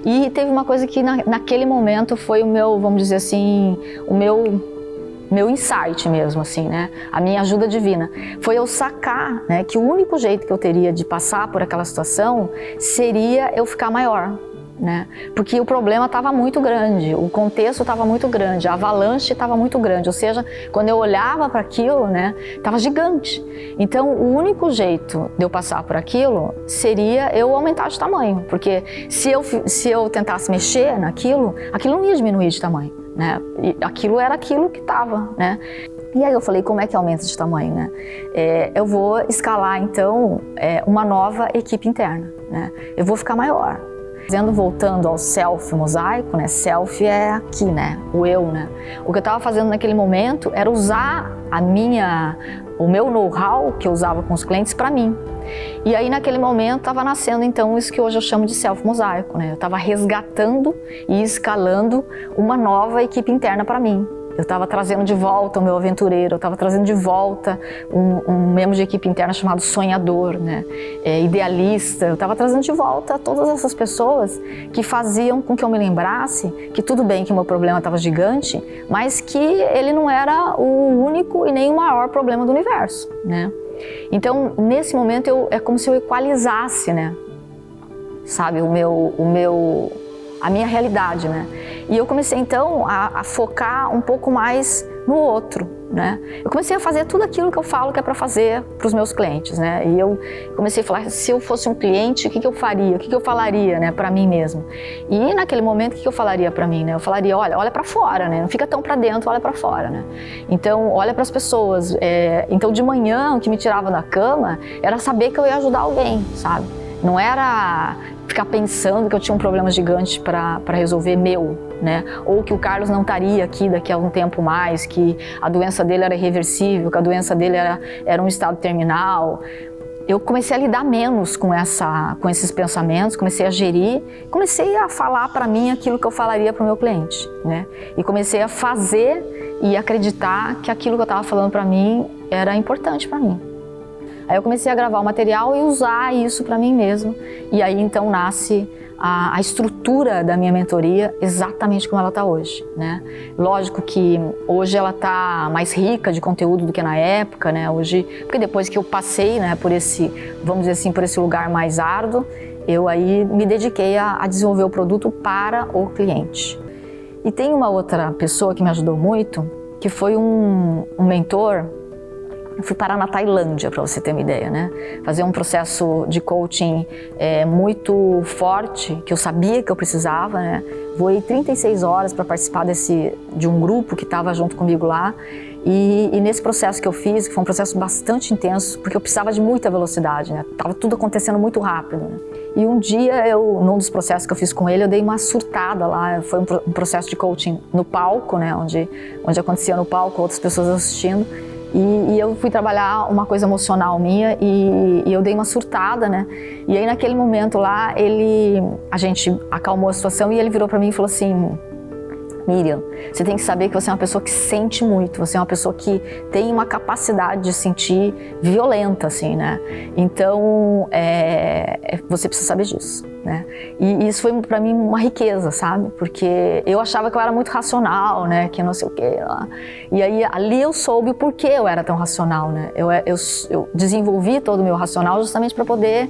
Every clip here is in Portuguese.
E teve uma coisa que naquele momento foi o meu, vamos dizer assim, o meu insight mesmo, assim, né? A minha ajuda divina. Foi eu sacar, né, que o único jeito que eu teria de passar por aquela situação seria eu ficar maior, né? Porque o problema estava muito grande, o contexto estava muito grande, a avalanche estava muito grande, ou seja, quando eu olhava para aquilo, né, estava gigante. Então, o único jeito de eu passar por aquilo seria eu aumentar de tamanho, porque se eu tentasse mexer naquilo, aquilo não ia diminuir de tamanho, né? E aquilo era aquilo que estava, né? E aí eu falei, como é que aumenta de tamanho, né? Eu vou escalar, então, uma nova equipe interna, né? Eu vou ficar maior. Voltando ao self mosaico, né? Self é aqui, né? O eu, né? O que eu estava fazendo naquele momento era usar o meu know-how que eu usava com os clientes para mim. E aí naquele momento estava nascendo então isso que hoje eu chamo de self mosaico, né? Eu estava resgatando e escalando uma nova equipe interna para mim. Eu estava trazendo de volta o meu aventureiro, eu estava trazendo de volta um membro de equipe interna chamado sonhador, né? Idealista. Eu estava trazendo de volta todas essas pessoas que faziam com que eu me lembrasse que tudo bem que o meu problema estava gigante, mas que ele não era o único e nem o maior problema do universo, né? Então, nesse momento, é como se eu equalizasse, né? Sabe, a minha realidade, né? E eu comecei então a focar um pouco mais no outro, né? Eu comecei a fazer tudo aquilo que eu falo que é para fazer para os meus clientes, né? E eu comecei a falar, se eu fosse um cliente, o que eu faria? O que eu falaria, né, para mim mesmo? E naquele momento, o que eu falaria para mim, né? Eu falaria, olha para fora, né? Não fica tão para dentro, olha para fora, né? Então, olha para as pessoas. Então, de manhã, o que me tirava da cama era saber que eu ia ajudar alguém, sabe? Não era ficar pensando que eu tinha um problema gigante para resolver meu, né? Ou que o Carlos não estaria aqui daqui a um tempo mais, que a doença dele era irreversível, que a doença dele era um estado terminal. Eu comecei a lidar menos com esses pensamentos, comecei a gerir, comecei a falar para mim aquilo que eu falaria para o meu cliente, né? E comecei a fazer e acreditar que aquilo que eu estava falando para mim era importante para mim. Aí eu comecei a gravar o material e usar isso para mim mesmo. E aí então nasce a estrutura da minha mentoria exatamente como ela está hoje, né? Lógico que hoje ela está mais rica de conteúdo do que na época, né? Hoje, porque depois que eu passei, né, por esse, vamos dizer assim, por esse lugar mais árduo, eu aí me dediquei a desenvolver o produto para o cliente. E tem uma outra pessoa que me ajudou muito, que foi um mentor. Eu fui parar na Tailândia, para você ter uma ideia, né? Fazer um processo de coaching muito forte, que eu sabia que eu precisava, né? Voei 36 horas para participar de um grupo que estava junto comigo lá. E nesse processo que eu fiz, que foi um processo bastante intenso, porque eu precisava de muita velocidade, né? Tava tudo acontecendo muito rápido, né? E um dia, num dos processos que eu fiz com ele, eu dei uma surtada lá. Foi um processo de coaching no palco, né? Onde acontecia no palco, outras pessoas assistindo. E eu fui trabalhar uma coisa emocional minha e eu dei uma surtada, né? E aí naquele momento lá, a gente acalmou a situação e ele virou pra mim e falou assim, Miriam, você tem que saber que você é uma pessoa que sente muito, você é uma pessoa que tem uma capacidade de sentir violenta, assim, né? Então, você precisa saber disso, né? E isso foi pra mim uma riqueza, sabe? Porque eu achava que eu era muito racional, né? Que não sei o quê lá. E aí, ali eu soube o porquê eu era tão racional, né? Eu desenvolvi todo o meu racional justamente para poder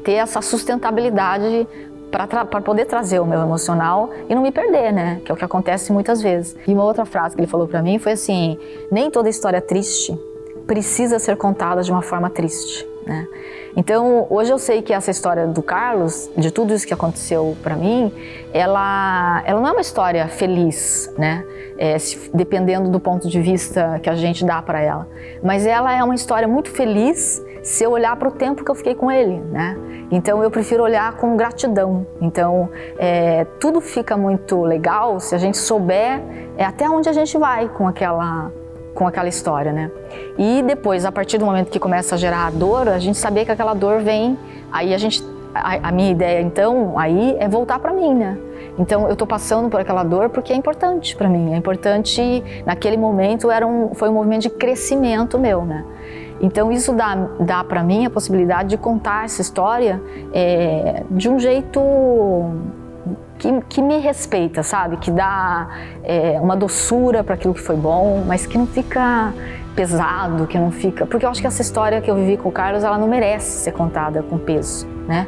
ter essa sustentabilidade para poder trazer o meu emocional e não me perder, né? Que é o que acontece muitas vezes. E uma outra frase que ele falou para mim foi assim, nem toda história triste precisa ser contada de uma forma triste, né? Então, hoje eu sei que essa história do Carlos, de tudo isso que aconteceu para mim, ela não é uma história feliz, né? Dependendo do ponto de vista que a gente dá para ela. Mas ela é uma história muito feliz se eu olhar para o tempo que eu fiquei com ele, né? Então eu prefiro olhar com gratidão. Então tudo fica muito legal se a gente souber até onde a gente vai com aquela história, né? E depois, a partir do momento que começa a gerar a dor, a gente saber que aquela dor vem, aí a minha ideia então aí é voltar para mim, né? Então eu tô passando por aquela dor porque é importante para mim, é importante naquele momento foi um movimento de crescimento meu, né? Então isso dá para mim a possibilidade de contar essa história de um jeito que me respeita, sabe? Que dá uma doçura para aquilo que foi bom, mas que não fica pesado, que não fica... Porque eu acho que essa história que eu vivi com o Carlos, ela não merece ser contada com peso, né?